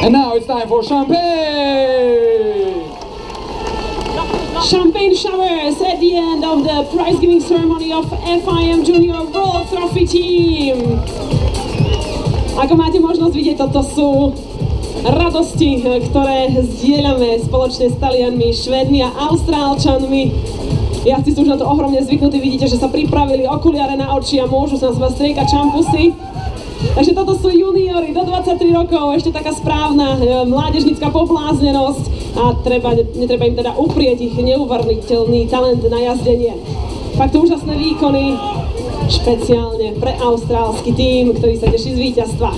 And now it's time for champagne! Champagne showers at the end of the prize giving ceremony of FIM Junior World Trophy Team. Ako máte možnosť vidieť, toto sú radosti, ktoré zdieľame spoločne s Talianmi, Švédmi a Austrálčanmi. Jazdci sú už na to ohromne zvyknutí, vidíte, že sa pripravili okuliare na oči a môžu sa na seba striekať čampusy. Takže toto sú juniori do 23 rokov, ešte taká správna mládežnícka pobláznenosť a netreba im teda uprieť ich neuveriteľný talent na jazdenie. Fakt úžasné výkony, špeciálne pre austrálsky tím, ktorý sa teší z víťazstva.